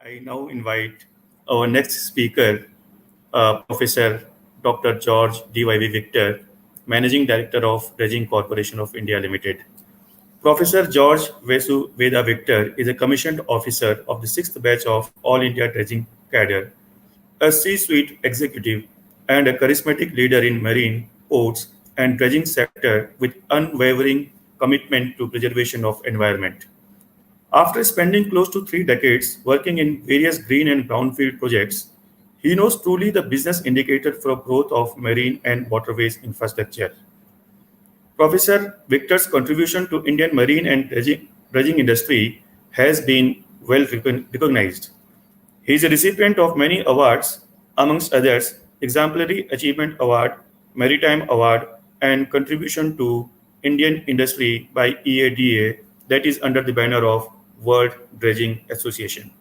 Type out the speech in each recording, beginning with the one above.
I now invite our next speaker, Professor Dr. George DYV Victor, Managing Director of Dredging Corporation of India Limited. Professor George Vesu Veda Victor is a commissioned officer of the sixth batch of All India Dredging Cadre, a C-suite executive and a charismatic leader in marine, ports, and dredging sector with unwavering commitment to preservation of environment. After spending close to 3 decades working in various green and brownfield projects, he knows truly the business indicator for growth of marine and waterways infrastructure. Professor Victor's contribution to Indian marine and dredging industry has been well recognized. He is a recipient of many awards, amongst others, Exemplary Achievement Award, Maritime Award, and Contribution to Indian Industry by EADA, that is under the banner of World Dredging Association.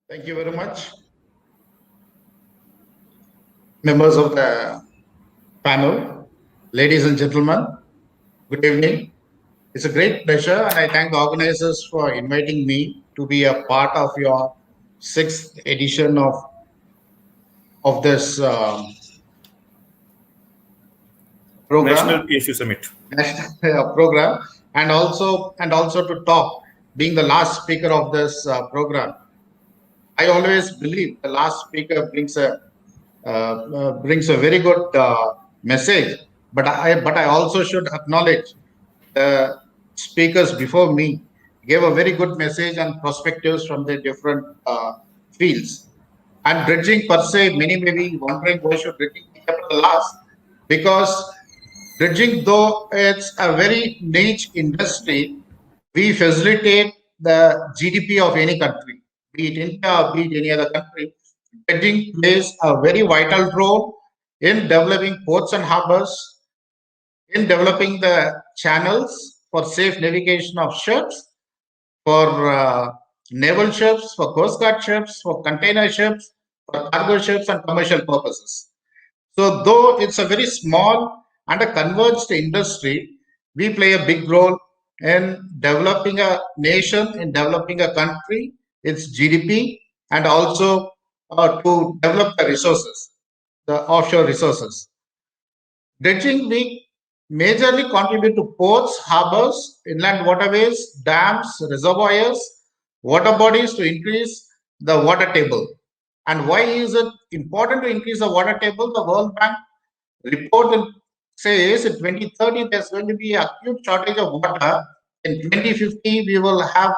Thank you very much. Members of the panel, ladies and gentlemen, good evening. It's a great pleasure, and I thank the organizers for inviting me to be a part of your sixth edition of this program, National PSU Summit. national program, and also to talk, being the last speaker of this program. I always believe the last speaker brings a very good message, but I also should acknowledge the speakers before me gave a very good message and perspectives from the different fields. And dredging per se, many may be wondering why should dredging be kept at the last, because dredging, though it's a very niche industry, we facilitate the GDP of any country, be it India or be it any other country. Dredging plays a very vital role in developing ports and harbors, in developing the channels for safe navigation of ships, for naval ships, for coast guard ships, for container ships, for cargo ships, and commercial purposes. So, though it's a very small and a converged industry, we play a big role in developing a nation, in developing a country, its GDP, and also to develop the resources, the offshore resources. Dredging, we majorly contribute to ports, harbors, inland waterways, dams, reservoirs, water bodies to increase the water table. And why is it important to increase the water table? The World Bank report says in 2030 there's going to be acute shortage of water. In 2050 we will have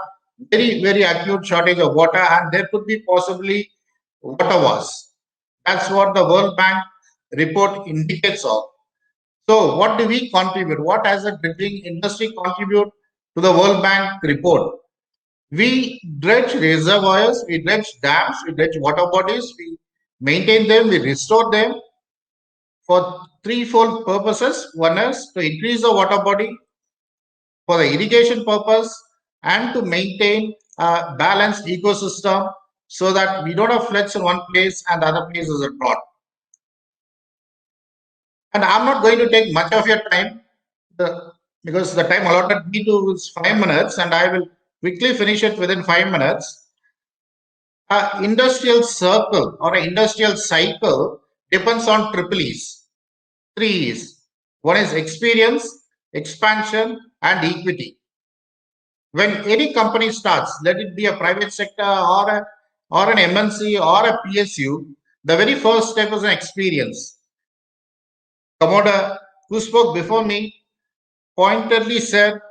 very, very acute shortage of water, and there could be possibly water wars. That's what the World Bank report indicates of. So what do we contribute? What has the dredging industry contribute to the World Bank report? We dredge reservoirs, we dredge dams, we dredge water bodies, we maintain them, we restore them for threefold purposes. One is to increase the water body, for the irrigation purpose, and to maintain a balanced ecosystem so that we don't have floods in one place and the other place is a drought. And I'm not going to take much of your time because the time allotted me to is 5 minutes, and I will quickly finish it within 5 minutes. An industrial circle or an industrial cycle depends on triple E's, 3 E's. One is experience, expansion, and equity. When any company starts, let it be a private sector or an MNC or a PSU, the very first step is an experience. Commodore, who spoke before me, pointedly said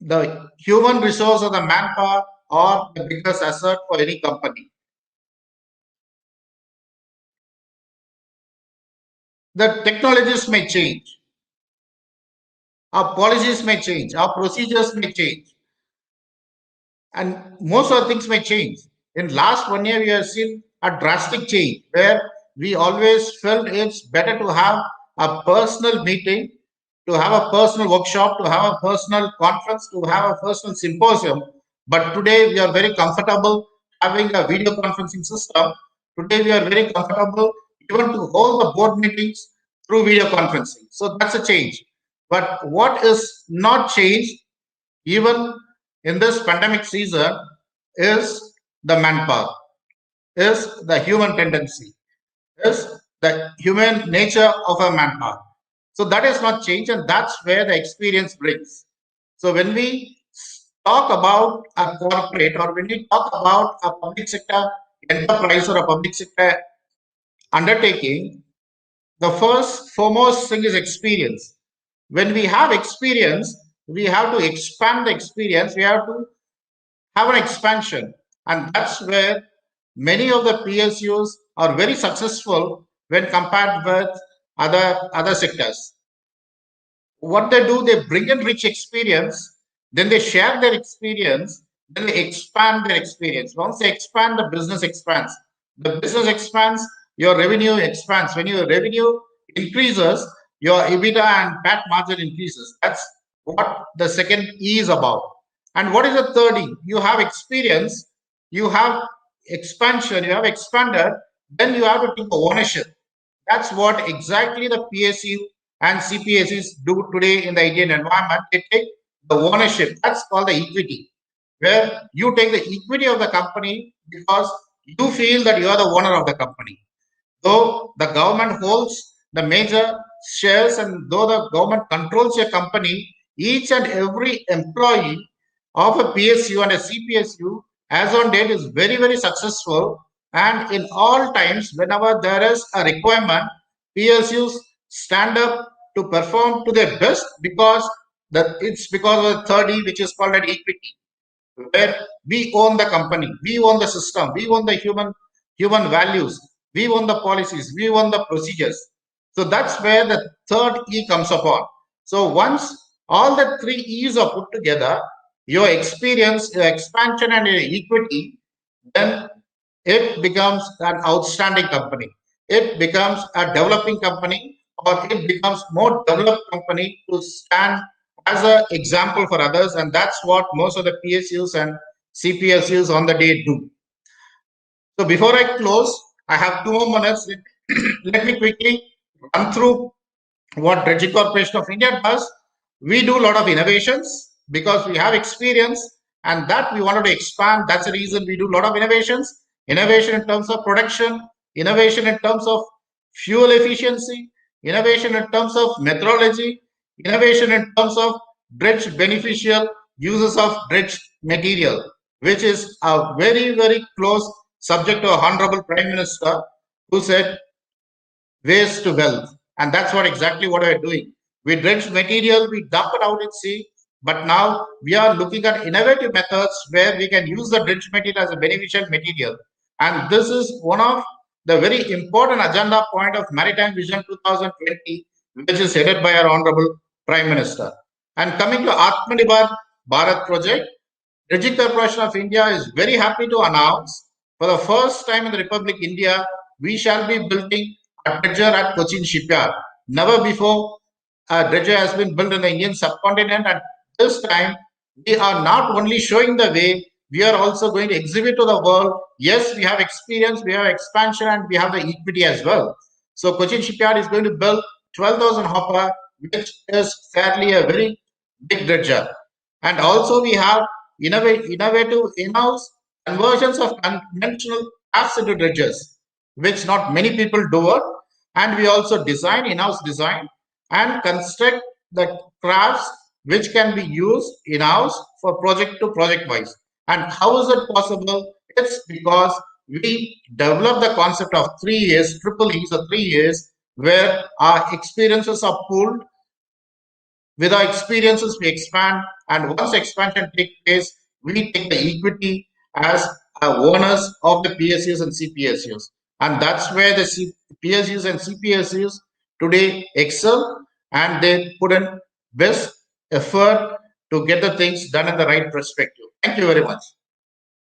the human resource or the manpower are the biggest asset for any company. The technologies may change, our policies may change, our procedures may change, and most of the things may change. In last 1 year, we have seen a drastic change where we always felt it's better to have a personal meeting, to have a personal workshop, to have a personal conference, to have a personal symposium. But today we are very comfortable having a video conferencing system. Today we are very comfortable even to hold the board meetings through video conferencing. So that's a change. But what is not changed even in this pandemic season, is the manpower, is the human tendency, is the human nature of a manpower. So that has not changed, and that's where the experience brings. So when we talk about a corporate, or when we talk about a public sector enterprise or a public sector undertaking, the first foremost thing is experience. When we have experience, we have to expand the experience, we have to have an expansion, and that's where many of the PSUs are very successful when compared with other sectors. What they do, they bring in rich experience, then they share their experience, then they expand their experience. Once they expand, the business expands. The business expands, your revenue expands. When your revenue increases, your EBITDA and PAT margin increases. That's what the second E is about. And what is the third E? You have experience, you have expansion, you have expanded, then you have to take ownership. That's what exactly the PSU and CPSUs do today in the Indian environment. They take the ownership. That's called the equity, where you take the equity of the company because you feel that you are the owner of the company. Though the government holds the major shares and though the government controls your company, each and every employee of a PSU and a CPSU as on date is very, very successful. And in all times, whenever there is a requirement, PSUs stand up to perform to their best because it's because of the third E, which is called an equity, where we own the company, we own the system, we own the human values, we own the policies, we own the procedures. So that's where the third E comes upon. So once all the three E's are put together, your experience, your expansion, and your equity, then it becomes an outstanding company. It becomes a developing company, or it becomes more developed company to stand as an example for others. And that's what most of the PSUs and CPSUs on the day do. So before I close, I have 2 more minutes. Let me quickly run through what Dredging Corporation of India does. We do a lot of innovations because we have experience and that we wanted to expand. That's the reason we do a lot of innovations. Innovation in terms of production, innovation in terms of fuel efficiency, innovation in terms of methodology, innovation in terms of dredge beneficial uses of dredge material, which is a very, very close subject to our Honorable Prime Minister, who said waste to wealth. And that's what exactly what we're doing. We dredge material, we dump it out at sea, but now we are looking at innovative methods where we can use the dredge material as a beneficial material. And this is one of the very important agenda point of Maritime Vision 2020, which is headed by our Honorable Prime Minister. And coming to Atmanirbhar Bharat project, Dredging Corporation of India is very happy to announce for the first time in the Republic India, we shall be building a dredger at Cochin shipyard. Never before a dredger has been built in the Indian subcontinent, and this time we are not only showing the way, we are also going to exhibit to the world. Yes, we have experience, we have expansion, and we have the equity as well. So Cochin shipyard is going to build 12,000 hopper, which is fairly a very big dredger. And also we have innovative in-house conversions of conventional crafts into dredges, which not many people do it. And we also design in-house design and construct the crafts which can be used in-house for project to project wise. And how is it possible? It's because we develop the concept of 3 years, triple E, so 3 years, where our experiences are pooled. With our experiences, we expand, and once expansion takes place, we take the equity as owners of the PSUs and CPSUs. And that's where the PSUs and CPSUs today excel, and they put in best effort to get the things done in the right perspective. Thank you very much.